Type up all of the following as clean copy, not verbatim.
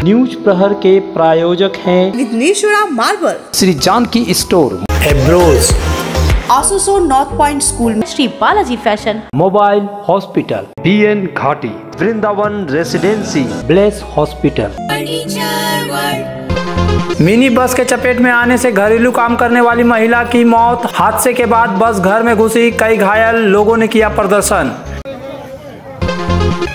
News प्रहर के प्रायोजक हैं विघ्नेश्वरा मार्बल, श्री जानकी स्टोर, एब्रोज, आसोसो north point school, Shri Balaji fashion, mobile hospital, BN Ghati, Vrindavan residency, bless hospital. Mini bus के चपेट में आने से घरेलू काम करने वाली महिला की मौत। हादसे के बाद बस घर में घुसी, कई घायल लोगों ने किया प्रदर्शन।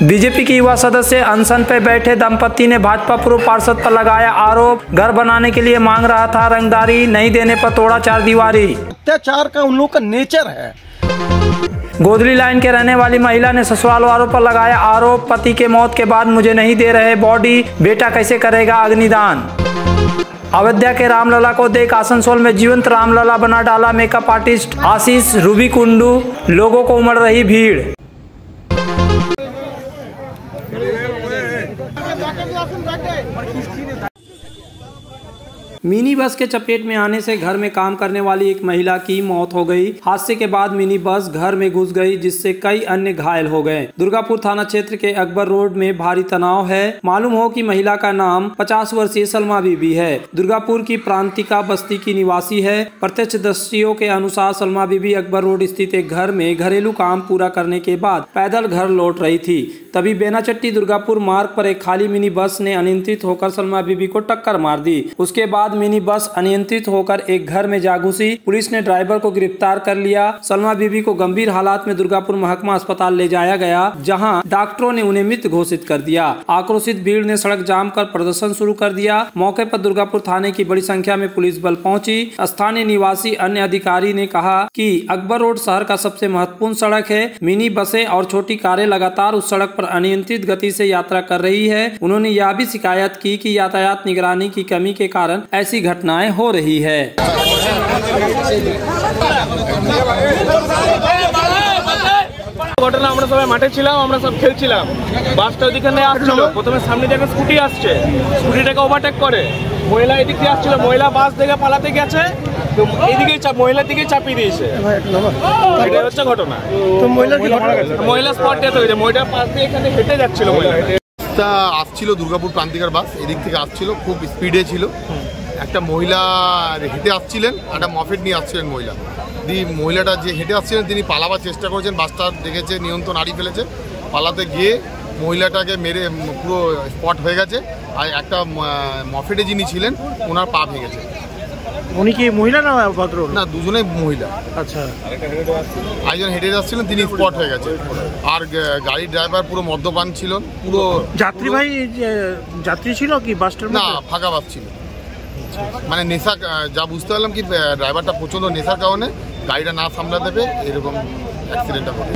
बीजेपी की युवा सदस्य अनशन पे बैठे दंपति ने भाजपा पूर्व पार्षद पर लगाया आरोप। घर बनाने के लिए मांग रहा था रंगदारी, नहीं देने पर तोड़ा चारदीवारी। अत्याचार का उन लोगों का नेचर है। गोदली लाइन के रहने वाली महिला ने ससुराल वालों पर लगाया आरोप। पति के मौत के बाद मुझे नहीं दे रहे बॉडी, बेटा कैसे करेगा अग्निदान। अयोध्या के रामलला को देख आसनसोल में जीवंत रामलला बना डाला मेकअप आर्टिस्ट आशीष रूबी कुंडू। लोगों को उमड़ रही भीड़। मिनी बस के चपेट में आने से घर में काम करने वाली एक महिला की मौत हो गई। हादसे के बाद मिनी बस घर में घुस गई, जिससे कई अन्य घायल हो गए। दुर्गापुर थाना क्षेत्र के अकबर रोड में भारी तनाव है। मालूम हो कि महिला का नाम 50 वर्षीय सलमा बीबी है। दुर्गापुर की प्रांतिका बस्ती की निवासी है। प्रत्यक्षदर्शियों के अनुसार सलमा बीबी अकबर रोड स्थित एक घर में घरेलू काम पूरा करने के बाद पैदल घर लौट रही थी। तभी बेनाचट्टी दुर्गापुर मार्ग पर एक खाली मिनी बस ने अनियंत्रित होकर सलमा बीबी को टक्कर मार दी। उसके बाद मिनी बस अनियंत्रित होकर एक घर में जा घुसी। पुलिस ने ड्राइवर को गिरफ्तार कर लिया। सलमा बीबी को गंभीर हालात में दुर्गापुर महकमा अस्पताल ले जाया गया, जहां डॉक्टरों ने उन्हें मृत घोषित कर दिया। आक्रोशित भीड़ ने सड़क जाम कर प्रदर्शन शुरू कर दिया। मौके पर दुर्गापुर थाने की बड़ी संख्या में पुलिस बल पहुंची। स्थानीय निवासी अन्य अधिकारी ने कहा कि अकबर रोड शहर का सबसे महत्वपूर्ण सड़क है। मिनी बसें और छोटी कारें लगातार उस सड़क पर अनियंत्रित गति से यात्रा कर रही है। उन्होंने यह भी शिकायत की कि यातायात निगरानी की कमी के कारण ऐसी घटनाएं हो रही है। ঘটনা আমরা সবাই মাঠে ছিলাম, আমরা সব খেলছিলাম। বাসটা ওইদিকে আসছিল, প্রথমে সামনে থেকে স্কুটি আসছে, স্কুটিটাকে ওভারটেক করে মহিলা এদিক দিয়ে আসছিল। মহিলা বাস থেকে পালাতে গেছে, তো এইদিকে মহিলার দিকে চাপিয়ে দিয়েছে। এটা হচ্ছে ঘটনা। তো মহিলা স্পট ডেথ হয়েছে। মহিলার পাশ দিয়ে এখানে হেঁটে যাচ্ছিল। মহিলাটা আসছিল দুর্গাপুর প্রান্তিকার বাস, এদিক থেকে আসছিল, খুব স্পিডে ছিল। একটা মহিলা হেঁটে আসছিলেন, একটা মফেট নিয়ে আসছিলেন মহিলা। মহিলাটা যে হেঁটে আসছিলেন তিনি পালাবার চেষ্টা করেছেন, বাসটা দেখেছে নিয়ন্ত্রণ হারিয়ে ফেলেছে। পালাতে গিয়ে মহিলাটাকে মেরে পুরো স্পট হয়ে গেছে। আর একটা মফেটে যিনি ছিলেন ওনার পা ভেঙেছে। উনি কি মহিলা না ভদ্র? না, দুজনেই মহিলা। আচ্ছা, একজন হেঁটে আসছিলেন, তিনি স্পট হয়ে গেছে। আর গাড়ির ড্রাইভার পুরো মদ্যপান ছিল। পুরো যাত্রী ছিল কি বাসটার? না, ফাঁকা বাস ছিল। মানে নেশা, যা বুঝতে পারলাম কি ড্রাইভারটা প্রচন্ড নেশার কারণে গাড়িটা না সামলাতে পেরে এরকম অ্যাক্সিডেন্টটা ঘটে।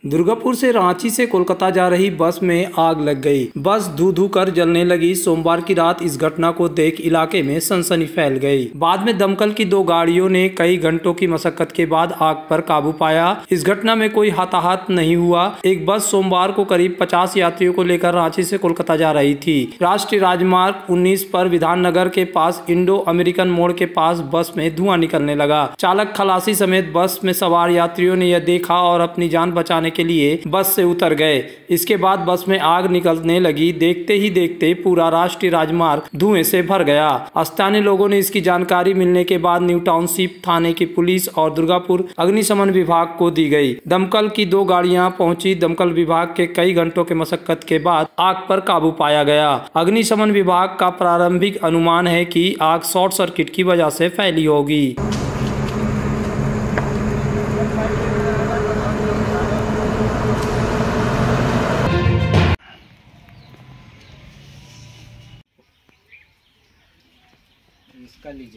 दुर्गापुर से रांची से कोलकाता जा रही बस में आग लग गई। बस धू धू कर जलने लगी। सोमवार की रात इस घटना को देख इलाके में सनसनी फैल गई। बाद में दमकल की 2 गाड़ियों ने कई घंटों की मशक्कत के बाद आग पर काबू पाया। इस घटना में कोई हताहत नहीं हुआ। एक बस सोमवार को करीब 50 यात्रियों को लेकर रांची से कोलकाता जा रही थी। राष्ट्रीय राजमार्ग 19 पर विधाननगर के पास इंडो अमेरिकन मोड़ के पास बस में धुआं निकलने लगा। चालक, खलासी समेत बस में सवार यात्रियों ने यह देखा और अपनी जान बचाने के लिए बस से उतर गए। इसके बाद बस में आग निकलने लगी। देखते ही देखते पूरा राष्ट्रीय राजमार्ग धुएं से भर गया। स्थानीय लोगों ने इसकी जानकारी मिलने के बाद न्यू टाउनशिप थाने की पुलिस और दुर्गापुर अग्निशमन विभाग को दी गई। दमकल की 2 गाड़ियां पहुंची। दमकल विभाग के कई घंटों के मशक्कत के बाद आग पर काबू पाया गया। अग्निशमन विभाग का प्रारंभिक अनुमान है कि आग शॉर्ट सर्किट की वजह से फैली होगी।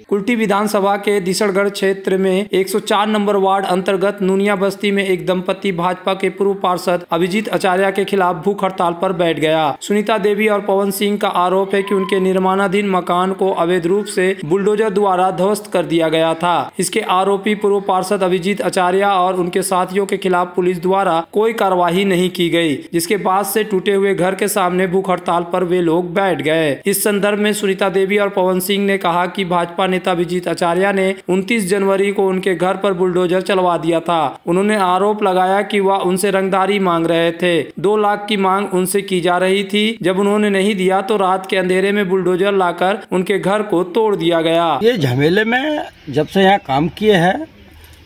कुल्टी विधानसभा के दिसड़गढ़ क्षेत्र में 104 नंबर वार्ड अंतर्गत नुनिया बस्ती में एक दंपति भाजपा के पूर्व पार्षद अभिजीत आचार्य के खिलाफ भूख हड़ताल पर बैठ गया। सुनीता देवी और पवन सिंह का आरोप है कि उनके निर्माणाधीन मकान को अवैध रूप से बुलडोजर द्वारा ध्वस्त कर दिया गया था। इसके आरोपी पूर्व पार्षद अभिजीत आचार्य और उनके साथियों के खिलाफ पुलिस द्वारा कोई कार्रवाई नहीं की गई, जिसके बाद से टूटे हुए घर के सामने भूख हड़ताल पर वे लोग बैठ गए। इस संदर्भ में सुनीता देवी और पवन सिंह ने कहा कि भाजपा नेता अभिजीत आचार्य ने 29 जनवरी को उनके घर पर बुलडोजर चलवा दिया था। उन्होंने आरोप लगाया कि वह उनसे रंगदारी मांग रहे थे। 2 लाख की मांग उनसे की जा रही थी। जब उन्होंने नहीं दिया तो रात के अंधेरे में बुलडोजर लाकर उनके घर को तोड़ दिया गया। ये झमेले में जब से यहाँ काम किए हैं,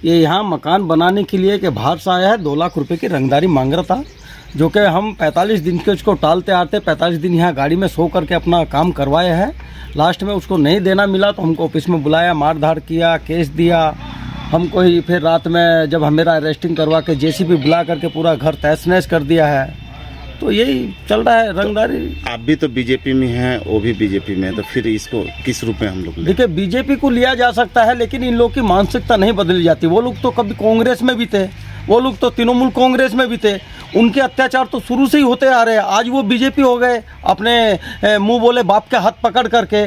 ये यहाँ मकान बनाने के लिए के बाहर से आया है, 2 लाख रुपए की रंगदारी मांग रहा था, जो कि हम 45 दिन के उसको टालते आते 45 दिन यहाँ गाड़ी में सो करके अपना काम करवाए हैं। लास्ट में उसको नहीं देना मिला तो हमको ऑफिस में बुलाया, मार धाड़ किया, केस दिया हमको ही। फिर रात में जब हम मेरा अरेस्टिंग करवा के जेसीबी बुला करके पूरा घर तहस नहस कर दिया है। तो यही चल रहा है रंगदारी। आप भी तो बीजेपी में हैं, वो भी बीजेपी में है, तो फिर इसको किस रूप में हम लोग देखिए, बीजेपी को लिया जा सकता है लेकिन इन लोग की मानसिकता नहीं बदली जाती। वो लोग तो कभी कांग्रेस में भी थे, वो लोग तो तृणमूल कांग्रेस में भी थे, उनके अत्याचार तो शुरू से ही होते आ रहे हैं। आज वो बीजेपी हो गए, अपने मुंह बोले बाप के हाथ पकड़ करके।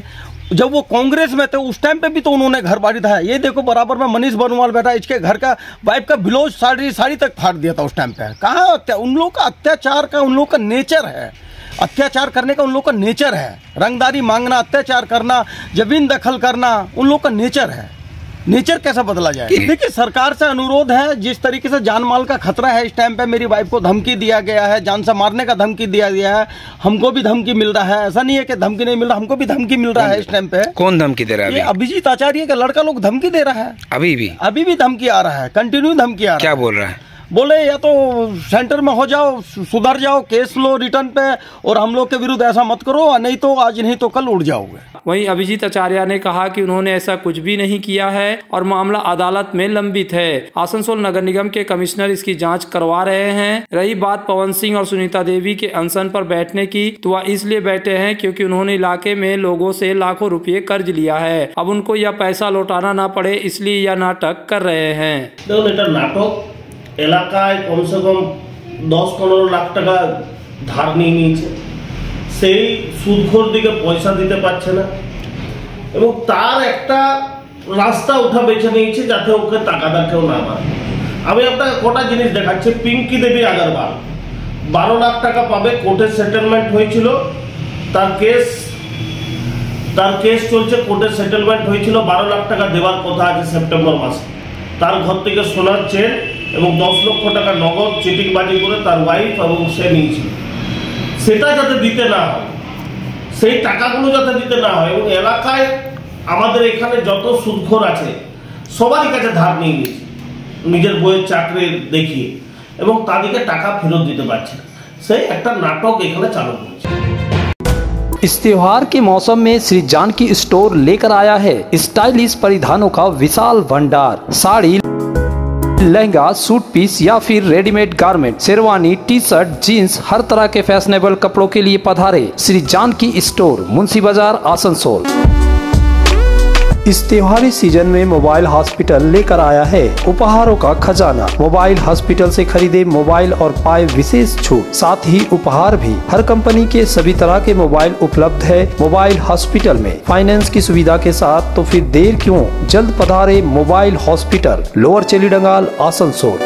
जब वो कांग्रेस में थे उस टाइम पे भी तो उन्होंने घर बाड़ी था। ये देखो बराबर में मनीष बर्नवाल बैठा, इसके घर का वाइफ का ब्लाउज साड़ी तक फाड़ दिया था उस टाइम पे। कहाँ उन लोग का अत्याचार का, उन लोग का नेचर है, अत्याचार करने का उन लोग का नेचर है। रंगदारी मांगना, अत्याचार करना, जमीन दखल करना उन लोग का नेचर है। नेचर कैसा बदला जाए? देखिए, सरकार से अनुरोध है, जिस तरीके से जान माल का खतरा है इस टाइम पे, मेरी वाइफ को धमकी दिया गया है, जान से मारने का धमकी दिया गया है, हमको भी धमकी मिल रहा है। ऐसा नहीं है कि धमकी नहीं मिल रहा, हमको भी धमकी मिल रहा है इस टाइम पे। कौन धमकी दे रहा है? ये अभिजीत आचार्य का लड़का लोग धमकी दे रहा है। अभी भी धमकी आ रहा है, कंटिन्यू धमकी आ रहा है। क्या बोल रहा है? बोले या तो सेंटर में हो जाओ, सुधर जाओ, केस लो रिटर्न पे, और हम लोग के विरुद्ध ऐसा मत करो, नहीं तो आज नहीं तो कल उड़ जाओगे। वहीं अभिजीत आचार्य ने कहा कि उन्होंने ऐसा कुछ भी नहीं किया है और मामला अदालत में लंबित है। आसनसोल नगर निगम के कमिश्नर इसकी जांच करवा रहे हैं। रही बात पवन सिंह और सुनीता देवी के अनशन पर बैठने की, तो वह इसलिए बैठे हैं क्योंकि उन्होंने इलाके में लोगों से लाखों रुपए कर्ज लिया है। अब उनको यह पैसा लौटाना ना पड़े, इसलिए यह नाटक कर रहे हैं। नाटक এলাকায় কমসে কম 10-15 লাখ টাকা ধার নিয়ে নিয়েছে, সেই সুদখোর দিকে পয়সা দিতে পারছে না এবং তার একটা রাস্তা উঠা বেছে নিয়েছে যাতে ওকে টাকাটা কেউ না পায়। আমি আপনাকে কটা জিনিস দেখাচ্ছি। পিঙ্কি দেবী আগরওয়াল 12 লাখ টাকা পাবে, কোর্টে সেটেলমেন্ট হয়েছিল, তার কেস চলছে, কোর্টে সেটেলমেন্ট হয়েছিল, 12 লাখ টাকা দেওয়ার কথা আছে সেপ্টেম্বর মাসে। তার ঘর থেকে সোনার চেন এবং 10 লক্ষ টাকা নগদ চিটিংবাজি করে তার ওয়াইফ এবং সে নিয়েছিল। সেটা যাতে দিতে না হয়, সেই টাকাগুলো যাতে দিতে না হয়, এবং এলাকায় আমাদের এখানে যত সুদখোর আছে সবারই কাছে ধার নিয়ে নিয়েছে নিজের বইয়ের চাকরি দেখিয়ে, এবং তাদেরকে টাকা ফেরত দিতে পারছে না। সেই একটা নাটক এখানে চালু করেছে। इस त्योहार के मौसम में श्री जानकी स्टोर लेकर आया है स्टाइलिश परिधानों का विशाल भंडार। साड़ी, लहंगा, सूट पीस या फिर readymade garment, sherwani, T shirt, jeans, हर तरह के फैशनेबल कपड़ों के लिए पधारे श्री जानकी स्टोर, मुंशी बाजार, आसनसोल। इस त्योहारी सीजन में मोबाइल हॉस्पिटल लेकर आया है उपहारों का खजाना। मोबाइल हॉस्पिटल से खरीदे मोबाइल और पाए विशेष छूट, साथ ही उपहार भी। हर कंपनी के सभी तरह के मोबाइल उपलब्ध है मोबाइल हॉस्पिटल में, फाइनेंस की सुविधा के साथ। तो फिर देर क्यों, जल्द पधारे मोबाइल हॉस्पिटल, लोअर चेलीडंगाल, आसनसोल।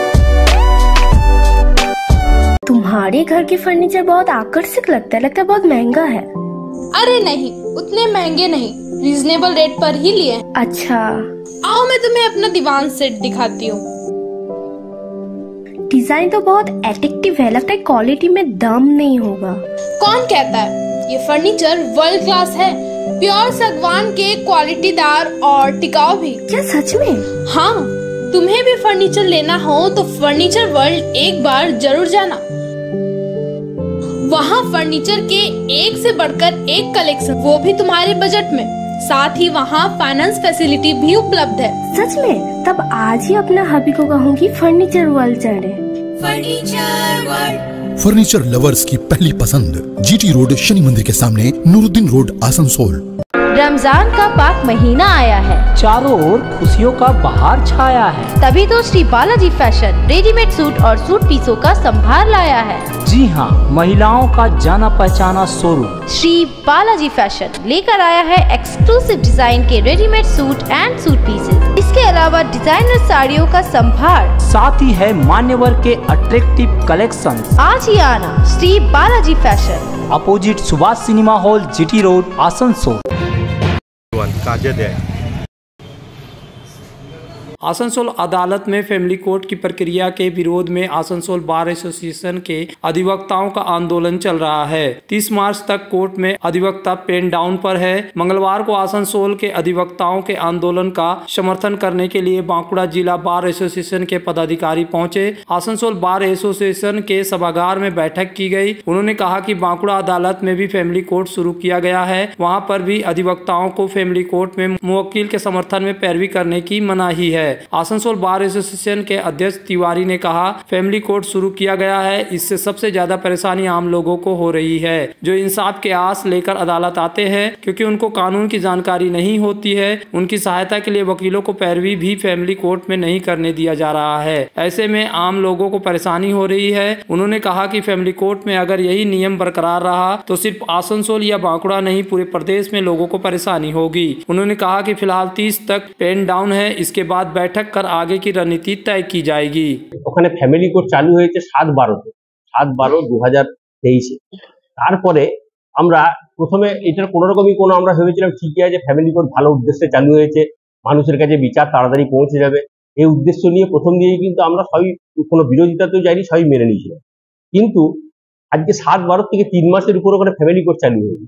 तुम्हारे घर के फर्नीचर बहुत आकर्षक लगता है बहुत महंगा है। अरे नहीं, उतने महंगे नहीं, रीजनेबल रेट पर ही लिए। अच्छा, आओ मैं तुम्हें अपना दीवान सेट दिखाती हूँ। डिजाइन तो बहुत एट्रैक्टिव है, लगता है क्वालिटी में दम नहीं होगा। कौन कहता है? ये फर्नीचर वर्ल्ड क्लास है, प्योर सागवान के, क्वालिटीदार और टिकाऊ भी। क्या सच में? हाँ, तुम्हें भी फर्नीचर लेना हो तो फर्नीचर वर्ल्ड एक बार जरूर जाना। वहाँ फर्नीचर के एक से बढ़कर एक कलेक्शन, वो भी तुम्हारे बजट में। साथ ही वहाँ फाइनेंस फैसिलिटी भी उपलब्ध है। सच में? तब आज ही अपना हबी को कहूँगी फर्नीचर वर्ल्ड चढ़े। फर्नीचर लवर्स की पहली पसंद, जीटी रोड, शनि मंदिर के सामने, नूरुद्दीन रोड, आसनसोल। रमजान का पाक महीना आया है, चारों ओर खुशियों का बहार छाया है। तभी तो Shri Balaji fashion readymade suit और सूट पीसों का संभार लाया है। जी हाँ, महिलाओं का जाना पहचाना शोरूम श्री बालाजी फैशन लेकर आया है एक्सक्लूसिव डिजाइन के readymade suit and suit pieces. इसके अलावा डिजाइनर साड़ियों का संभार, साथ ही है मान्यवर के अट्रैक्टिव कलेक्शन। आज ही आना Shri Balaji fashion, opposite Subhash cinema hall, GT road, Asansol. কাজে দেয়। आसनसोल अदालत में फैमिली कोर्ट की प्रक्रिया के विरोध में आसनसोल बार एसोसिएशन के अधिवक्ताओं का आंदोलन चल रहा है। 30 मार्च तक कोर्ट में अधिवक्ता पेन डाउन पर है। मंगलवार को आसनसोल के अधिवक्ताओं के आंदोलन का समर्थन करने के लिए बांकुड़ा जिला बार एसोसिएशन के पदाधिकारी पहुंचे। आसनसोल बार एसोसिएशन के सभागार में बैठक की गई। उन्होंने कहा कि बांकुड़ा अदालत में भी फैमिली कोर्ट शुरू किया गया है, वहाँ पर भी अधिवक्ताओं को फैमिली कोर्ट में मुवक्किल के समर्थन में पैरवी करने की मनाही है। आसनसोल बार एसोसिएशन के अध्यक्ष तिवारी ने कहा, फैमिली कोर्ट शुरू किया गया है, इससे सबसे ज्यादा परेशानी आम लोगों को हो रही है जो इंसाफ के आस लेकर अदालत आते हैं, क्योंकि उनको कानून की जानकारी नहीं होती है। उनकी सहायता के लिए वकीलों को पैरवी भी फैमिली कोर्ट में नहीं करने दिया जा रहा है। ऐसे में आम लोगों को परेशानी हो रही है। उन्होंने कहा कि फैमिली कोर्ट में अगर यही नियम बरकरार रहा तो सिर्फ आसनसोल या बांकुड़ा नहीं, पूरे प्रदेश में लोगों को परेशानी होगी। उन्होंने कहा कि फिलहाल 30 तक पेन डाउन है, इसके बाद बैठक कर आगे की रणनीति तय की जाएगी। ওখানে ফ্যামিলি কোর্ট চালু হয়েছে 7/12/2023 তারপরে আমরা প্রথমে এটার কোনো রকমই কোনো আমরা ভেবেছিলাম ঠিকই আছে, ফ্যামিলি কোর্ট ভালো উদ্দেশ্যে চালু হয়েছে, মানুষের কাছে বিচার তাড়াতাড়ি পৌঁছে যাবে, এই উদ্দেশ্য নিয়ে প্রথম দিকেই কিন্তু আমরা সবই কোনো বিরোধিতা তো যাইনি, সবই মেনে নিয়েছিলাম। কিন্তু আজকে 7/12 থেকে 3 মাসের উপর ওখানে ফ্যামিলি কোর্ট চালু হয়েছে।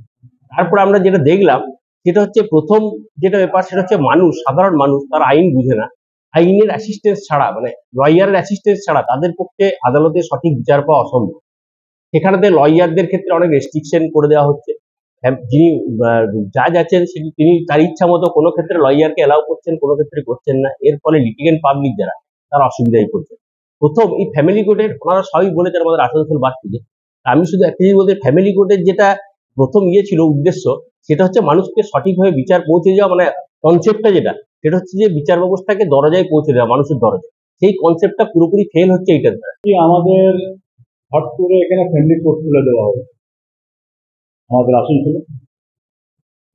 তারপরে আমরা যেটা দেখলাম সেটা হচ্ছে প্রথম যেটা ব্যাপার সেটা হচ্ছে মানুষ, সাধারণ মানুষ তারা আইন বুঝে না, আইনের অ্যাসিস্ট্যান্স ছাড়া মানে লয়ারের অ্যাসিস্ট্যান্স ছাড়া তাদের পক্ষে আদালতে সঠিক বিচার পাওয়া অসম্ভব। সেখানে লয়ারদের ক্ষেত্রে অনেক রেস্ট্রিকশন করে দেওয়া হচ্ছে। যিনি জাজ আছেন তিনি তার ইচ্ছা মতো কোনো ক্ষেত্রে লয়ারকে অ্যালাউ করছেন, কোনো ক্ষেত্রে করছেন না। এর ফলে লিটিগেন্ট পাবলিক যারা তারা অসুবিধায় পড়ছেন। প্রথম এই ফ্যামিলি কোর্টের ওনারা সবই বলেছেন আমাদের আসানসোল বার থেকে, আমি শুধু একটা জিনিস বলতে, ফ্যামিলি কোর্টের যেটা প্রথম ছিল উদ্দেশ্য সেটা হচ্ছে মানুষকে সঠিকভাবে বিচার পৌঁছে যাওয়া, মানে কনসেপ্টটা যেটা সেটা হচ্ছে যে বিচার ব্যবস্থাকে দরজায় পৌঁছে দেওয়া, মানুষের দরজায়, সেই কনসেপ্টটা পুরোপুরি ফেল হচ্ছে এইটার দ্বারা। আমাদের হট করে এখানে ফ্যামিলি কোর্ট খুলে দেওয়া হবে আমাদের আসানসোলে,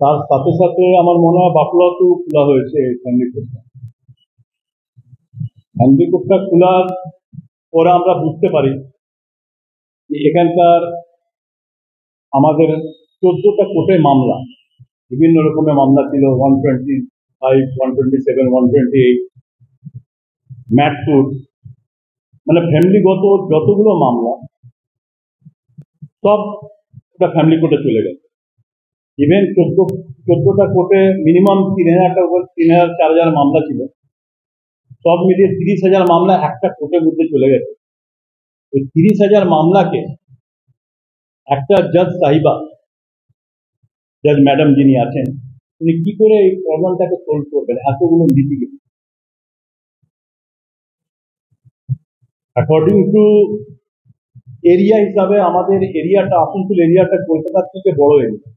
তার সাথে সাথে আমার মনে হয় বাঁকুড়াতেও খোলা হয়েছে এই ফ্যামিলি কোর্টটা। ফ্যামিলি কোর্টটা খোলার পরে আমরা বুঝতে পারি যে এখানকার আমাদের 14টা কোর্টে মামলা, বিভিন্ন রকমের মামলা ছিল, 125, 127, 128, ম্যাটসুট, মানে ফ্যামিলিগত যতগুলো মামলা সব ফ্যামিলি কোর্টে চলে গেছে। ইভেন 14টা কোর্টে মিনিমাম 3,000-4,000 মামলা ছিল, সব মিলিয়ে 30,000 মামলা একটা কোর্টের মধ্যে চলে গেছে। ওই 30,000 মামলাকে একটা জাজ সাহিবা, জাজ ম্যাডাম যিনি আছেন, উনি কি করে এই প্রবলেমটাকে সলভ করবেন এতগুলো লিটিগেশন। অ্যাকর্ডিং টু এরিয়া হিসাবে আমাদের এরিয়াটা, আসানসোল এরিয়াটা কলকাতার থেকে বড় এরিয়া।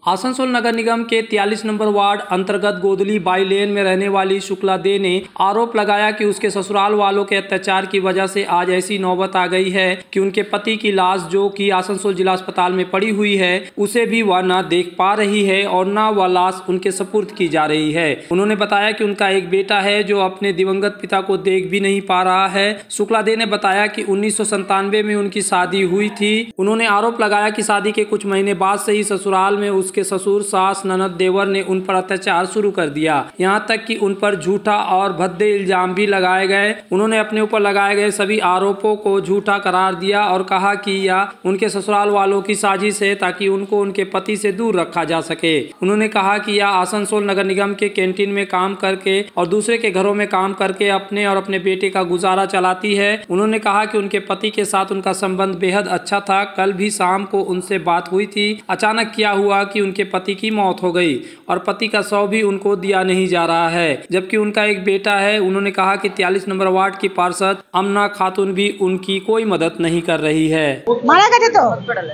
आसनसोल नगर निगम के 43 नंबर वार्ड अंतर्गत गोदली बाई लेन में रहने वाली शुक्ला दे ने आरोप लगाया कि उसके ससुराल वालों के अत्याचार की वजह से आज ऐसी नौबत आ गई है कि उनके पति की लाश जो कि आसनसोल जिला अस्पताल में पड़ी हुई है उसे भी वह न देख पा रही है और न वह लाश उनके सुपुर्द की जा रही है। उन्होंने बताया कि उनका एक बेटा है जो अपने दिवंगत पिता को देख भी नहीं पा रहा है। शुक्ला दे ने बताया कि 1997 में उनकी शादी हुई थी। उन्होंने आरोप लगाया कि शादी के कुछ महीने बाद से ही ससुराल में उसके ससुर, सास, ननद, देवर ने उन पर अत्याचार शुरू कर दिया, यहाँ तक कि उन पर झूठा और भद्दे इल्जाम भी लगाए गए। उन्होंने अपने ऊपर लगाए गए सभी आरोपों को झूठा करार दिया और कहा कि यह उनके ससुराल वालों की साजिश है ताकि उनको उनके पति से दूर रखा जा सके। उन्होंने कहा कि यह आसनसोल नगर निगम के कैंटीन में काम करके और दूसरे के घरों में काम करके अपने और अपने बेटे का गुजारा चलाती है। उन्होंने कहा कि उनके पति के साथ उनका संबंध बेहद अच्छा था। कल भी शाम को उनसे बात हुई थी। अचानक क्या हुआ कि उनके पति की मौत हो गई और पति का शव भी उनको दिया नहीं जा रहा है, जबकि उनका एक बेटा है। उन्होंने कहा कि 43 नंबर वार्ड की पार्षद अमना खातून भी उनकी कोई मदद नहीं कर रही है। মারা গেছে তো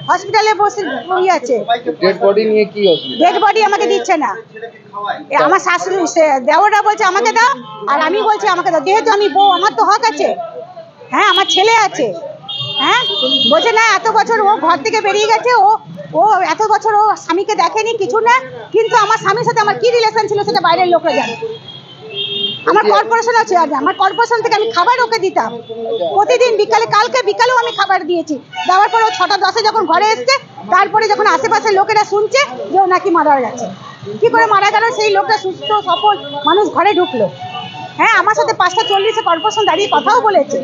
হসপিটালে বসে আছে, ডেড বডি নিয়ে কি হচ্ছে, ডেড বডি আমাকে দিচ্ছে না। আমার শাশুড়ি দেওরটা বলছে আমাকে দাও আর আমি বলছি আমাকে দাও, যেহেতু আমি বউ আমার তো হক আছে, হ্যাঁ আমার ছেলে আছে, হ্যাঁ বলছে না এত বছর ও ঘর থেকে বেরিয়ে গেছে, ও এত বছর ও স্বামীকে দেখেনি কিছু না, কিন্তু আমার স্বামীর সাথে আমার কি রিলেশন ছিল সেটা বাইরের লোকরা জানে। আমার কর্পোরেশন আছে, আমার কর্পোরেশন থেকে আমি খাবার ওকে দিতাম প্রতিদিন বিকালে, কালকে বিকালেও আমি খাবার দিয়েছি। দেওয়ার পরে 6টা 10-এ যখন ঘরে এসছে, তারপরে যখন আশেপাশের লোকেরা শুনছে যে ও নাকি মারা গেছে, কি করে মারা গেল, সেই লোকটা সুস্থ সফল মানুষ ঘরে ঢুকলো। হ্যাঁ, আমার সাথে 5টা 40-এ কর্পোরেশন দাঁড়িয়ে কথাও বলেছে।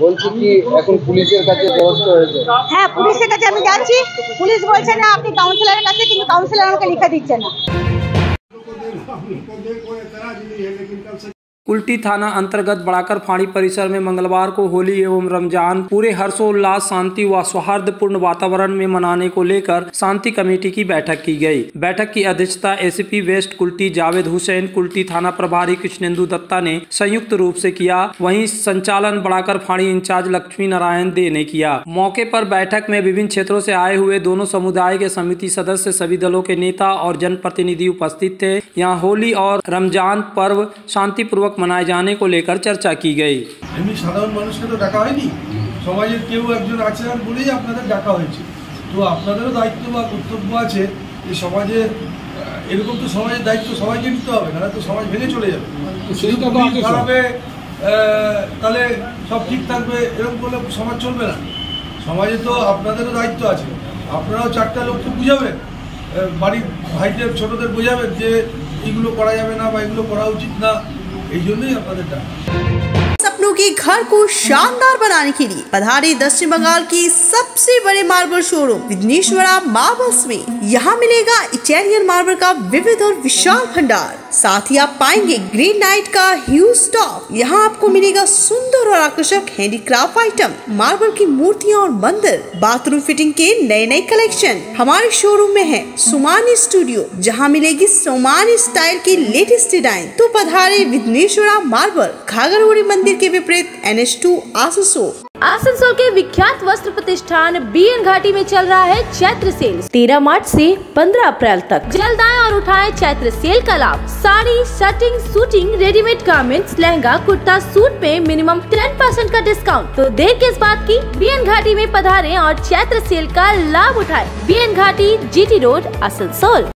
বলছি কি এখন পুলিশের কাছে দ্বারস্থ হয়েছে? হ্যাঁ, পুলিশের কাছে আমি যাচ্ছি, পুলিশ বলছে না আপনি কাউন্সিলরের কাছে, কিন্তু কাউন্সিলর আমাকে লিখে দিচ্ছে না। कुल्टी थाना अंतर्गत बड़ाकर फाड़ी परिसर में मंगलवार को होली एवं रमजान पूरे हर्षोल्लास, शांति व सौहार्दपूर्ण वातावरण में मनाने को लेकर शांति कमेटी की बैठक की गई। बैठक की अध्यक्षता एसीपी वेस्ट कुल्टी जावेद हुसैन, कुल्टी थाना प्रभारी कृष्णेंदु दत्ता ने संयुक्त रूप से किया। वहीं संचालन बड़ाकर फाड़ी इंचार्ज लक्ष्मी नारायण दे ने किया। मौके पर बैठक में विभिन्न क्षेत्रों से आए हुए दोनों समुदाय के समिति सदस्य, सभी दलों के नेता और जनप्रतिनिधि उपस्थित थे। यहाँ होली और रमजान पर्व शांतिपूर्वक मनाए जाने को लेकर चर्चा की गई। এমনি সাধারণ মানুষকে তো ডাকা হয়নি, সমাজের কেউ একজন আছে আর বলেই আপনাদের ডাকা হয়েছে। তো আপনাদেরও দায়িত্ব বা কর্তব্য আছে যে সমাজের এরকম তো সমাজের দায়িত্ব সবাইকে নিতে হবে, নাহলে তো সমাজ ভেঙে চলে যাবে। খারাপে তাহলে সব ঠিক থাকবে এরকম করলে সমাজ চলবে না। সমাজে তো আপনাদেরও দায়িত্ব আছে, আপনারাও 4টা লোককে বুঝাবেন, বাড়ির ভাইদের ছোটদের বোঝাবেন যে এগুলো করা যাবে না বা এগুলো করা উচিত না। এই জন্যই আপনাদের ডাক। सपनों के घर को शानदार बनाने के लिए पधारे दक्षिण बंगाल की सबसे बड़े मार्बल शोरूम विघ्नेश्वरा मार्बल्स में। यहाँ मिलेगा इटालियन मार्बल का विविध और विशाल भंडार, साथ ही आप पाएंगे ग्रेनाइट का ह्यूज स्टॉक। यहाँ आपको मिलेगा सुंदर और आकर्षक हैंडीक्राफ्ट आइटम, मार्बल की मूर्तियाँ और मंदिर, बाथरूम फिटिंग के नए नए कलेक्शन। हमारे शोरूम में है सोमानी स्टूडियो, जहाँ मिलेगी सोमानी स्टाइल की लेटेस्ट डिजाइन। तो पधारे विघ्नेश्वरा मार्बल, घाघरगुड़ी मंदिर के विपरीत NH2 आसनसोल। आसनसोल के विख्यात वस्त्र प्रतिष्ठान BN घाटी में चल रहा है चैत्र सेल 13 मार्च से 15 अप्रैल तक। जल्द आएं और उठाएं चैत्र सेल का लाभ। Sari, shirting, suiting, readymade garments, lehenga, kurta, suit पे मिनिमम 10% का डिस्काउंट। तो देर किस बात की, BN घाटी में पधारें और चैत्र सेल का लाभ उठाएं। BN घाटी, GT रोड, आसनसोल।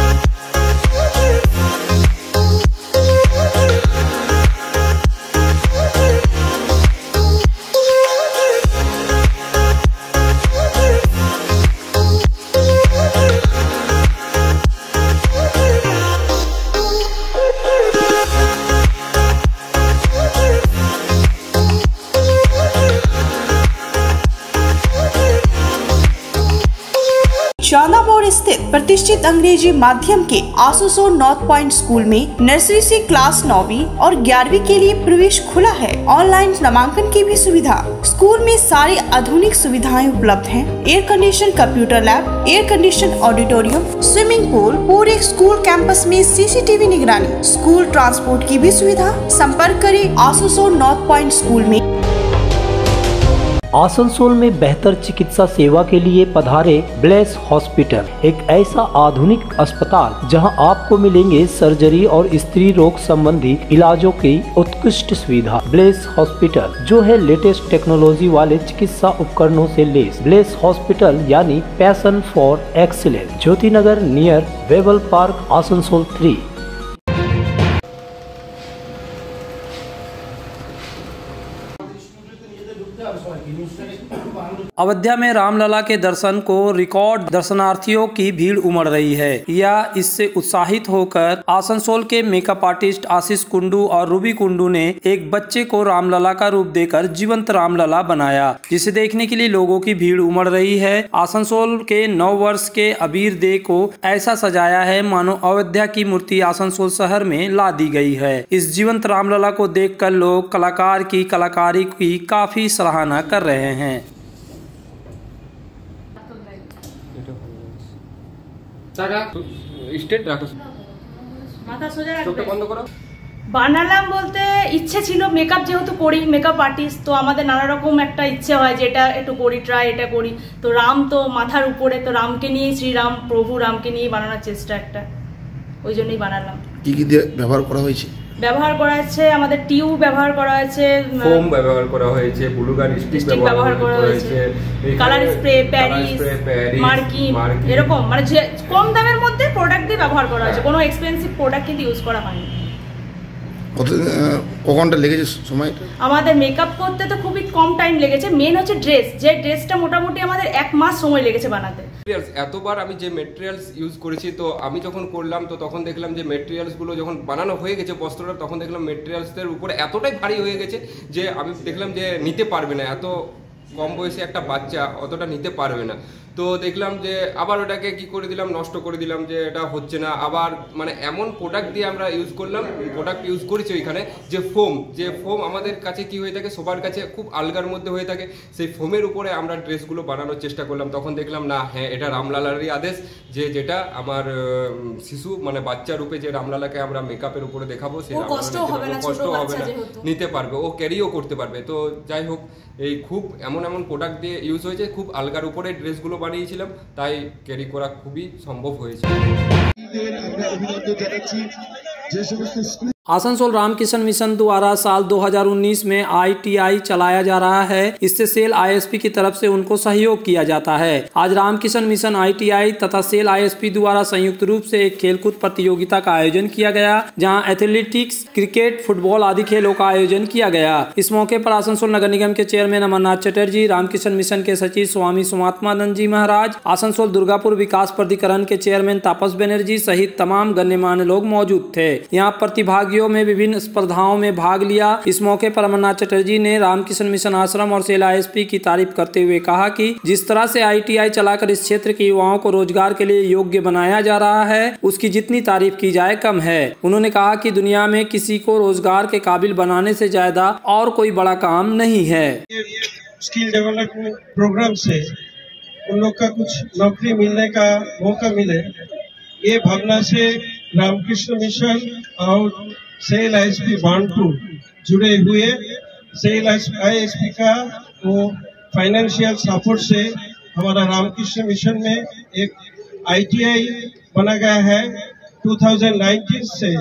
चांदा मोड़ स्थित प्रतिष्ठित अंग्रेजी माध्यम के आसुसो नॉर्थ पॉइंट स्कूल में नर्सरी से क्लास 9वीं और 11वीं के लिए प्रवेश खुला है। ऑनलाइन नामांकन की भी सुविधा। स्कूल में सारी आधुनिक सुविधाएं उपलब्ध हैं। Air condition computer lab, air condition auditorium, swimming pool, पूरे स्कूल कैंपस में CCTV निगरानी, स्कूल ट्रांसपोर्ट की भी सुविधा। संपर्क करें आसुसो नॉर्थ पॉइंट स्कूल में। आसनसोल में बेहतर चिकित्सा सेवा के लिए पधारे ब्लेस हॉस्पिटल, एक ऐसा आधुनिक अस्पताल जहां आपको मिलेंगे सर्जरी और स्त्री रोग संबंधी इलाजों की उत्कृष्ट सुविधा। ब्लेस हॉस्पिटल जो है लेटेस्ट टेक्नोलॉजी वाले चिकित्सा उपकरणों से लेस। ब्लेस हॉस्पिटल यानी passion for excellence, Jyoti Nagar near Webel park, Asansol 3। Ayodhya में रामलला के दर्शन को रिकॉर्ड दर्शनार्थियों की भीड़ उमड़ रही है। या इससे उत्साहित होकर आसनसोल के मेकअप आर्टिस्ट आशीष कुंडू और रूबी कुंडू ने एक बच्चे को रामलला का रूप देकर जीवंत रामलला बनाया, जिसे देखने के लिए लोगों की भीड़ उमड़ रही है। आसनसोल के 9 वर्ष के अबीर दे को ऐसा सजाया है मानो अयोध्या की मूर्ति आसनसोल शहर में ला दी गई है। इस जीवंत रामलला को देखकर लोग कलाकार की कलाकारी की काफी सराहना कर रहे हैं। বানালাম বলতে ইচ্ছে ছিল, মেকআপ যেহেতু করি, মেকআপ আর্টিস্ট, তো আমাদের নানা রকম একটা ইচ্ছে হয় যে এটা একটু করি, ট্রাই এটা করি। তো রাম তো মাথার উপরে, তো রামকে নিয়ে, শ্রীরাম প্রভু রামকে নিয়ে বানানোর চেষ্টা একটা, ওই জন্যই বানালাম। কি কি দিয়ে ব্যবহার করা হয়েছে? ব্যবহার করা হয়েছে আমাদের টিউব ব্যবহার করা হয়েছে, ফোম ব্যবহার করা হয়েছে, ব্লুগান স্টিক ব্যবহার করা হয়েছে, কালার স্প্রে, প্যারিস, মার্কিন, এরকম মানে যে কম দামের মধ্যে প্রোডাক্ট দিয়ে ব্যবহার করা হয়েছে। কোনো এক্সপেন্সিভ প্রোডাক্ট কিন্তু ইউজ করা হয়নি। ক ঘন্টা লেগেছে সময়টা? আমাদের মেকআপ করতে তো খুবই কম টাইম লেগেছে, মেন হচ্ছে ড্রেস, যে ড্রেসটা মোটামুটি আমাদের 1 মাস সময় লেগেছে বানাতে। এতবার আমি যে মেটেরিয়ালস ইউজ করেছি, তো আমি যখন করলাম তো তখন দেখলাম যে মেটেরিয়ালসগুলো যখন বানানো হয়ে গেছে বস্ত্রটা, তখন দেখলাম মেটেরিয়ালসের উপরে এতটাই ভারী হয়ে গেছে যে আমি দেখলাম যে নিতে পারবে না, এত কম বয়সে একটা বাচ্চা অতটা নিতে পারবে না। তো দেখলাম যে আবার ওটাকে কি করে দিলাম, নষ্ট করে দিলাম, যে এটা হচ্ছে না। আবার মানে এমন প্রোডাক্ট দিয়ে আমরা ইউজ করলাম, প্রোডাক্ট ইউজ করেছি ওইখানে যে ফোম আমাদের কাছে কি হয়ে থাকে, সবার কাছে খুব আলগার মধ্যে হয়ে থাকে, সেই ফোমের উপরে আমরা ড্রেসগুলো বানানোর চেষ্টা করলাম। তখন দেখলাম না, হ্যাঁ এটা রামলালারই আদেশ, যেটা আমার শিশু মানে বাচ্চা রূপে যে রামলালাকে আমরা মেকআপের উপরে দেখাবো, সেই কষ্ট হবে না, নিতে পারবে, ও ক্যারিও করতে পারবে। তো যাই হোক, এই খুব এমন প্রোডাক্ট দিয়ে ইউজ হয়েছে, খুব আলগার উপরে ড্রেসগুলো বানিয়েছিলাম, তাই ক্যারি করা খুবই সম্ভব হয়েছে। आसनसोल रामकिशन मिशन द्वारा साल 2019 में ITI चलाया जा रहा है। इससे सेल ISP की तरफ से उनको सहयोग किया जाता है। आज रामकिशन मिशन ITI तथा सेल ISP द्वारा संयुक्त रूप से एक खेलकूद प्रतियोगिता का आयोजन किया गया, जहां एथलेटिक्स, क्रिकेट, फुटबॉल आदि खेलों का आयोजन किया गया। इस मौके पर आसनसोल नगर निगम के चेयरमैन अमरनाथ चटर्जी, रामकिशन मिशन के सचिव स्वामी सुमात्मानंद जी महाराज, आसनसोल दुर्गापुर विकास प्राधिकरण के चेयरमैन तापस बनर्जी सहित तमाम गण्यमान्य लोग मौजूद थे। यहाँ प्रतिभागी में विभिन्न स्पर्धाओं में भाग लिया। इस मौके पर अमरनाथ चटर्जी ने रामकिशन मिशन आश्रम और सेल ISP की तारीफ करते हुए कहा कि जिस तरह से ITI चलाकर इस क्षेत्र के युवाओं को रोजगार के लिए योग्य बनाया जा रहा है, उसकी जितनी तारीफ की जाए कम है। उन्होंने कहा कि दुनिया में किसी को रोजगार के काबिल बनाने से ज्यादा और कोई बड़ा काम नहीं है। स्किल डेवलपमेंट प्रोग्राम से उन लोग का कुछ नौकरी मिलने का मौका मिले, ये भावना से रामकृष्ण मिशन और सेल ISP बांटू जुड़े हुए। सेल ISP का वो फाइनेंशियल सपोर्ट से हमारा रामकृष्ण मिशन में एक ITI बना गया है 2019 से।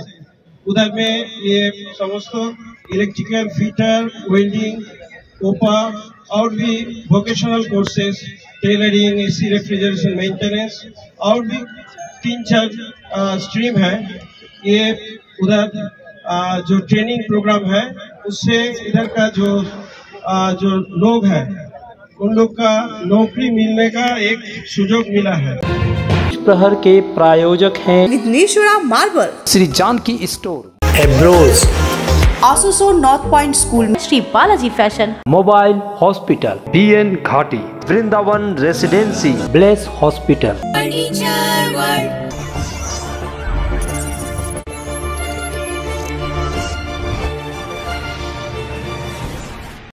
उधर में ये समस्त इलेक्ट्रिकल फिटर, वेल्डिंग, ओपा और भी vocational courses, tailoring, AC refrigeration maintenance और भी 3-4 स्ट्रीम है। ये उधर जो ट्रेनिंग प्रोग्राम है, उससे इधर का जो लोग हैं उन लोग का नौकरी मिलने का एक सुযোগ मिला है। प्रहर के प्रायोजक हैं विघ्नेश्वरा मार्बल, श्री जानकी स्टोर, एब्रोज, Asansol north point school, Shri Balaji fashion, mobile hospital, BN Ghati, Vrindavan residency, bless hospital,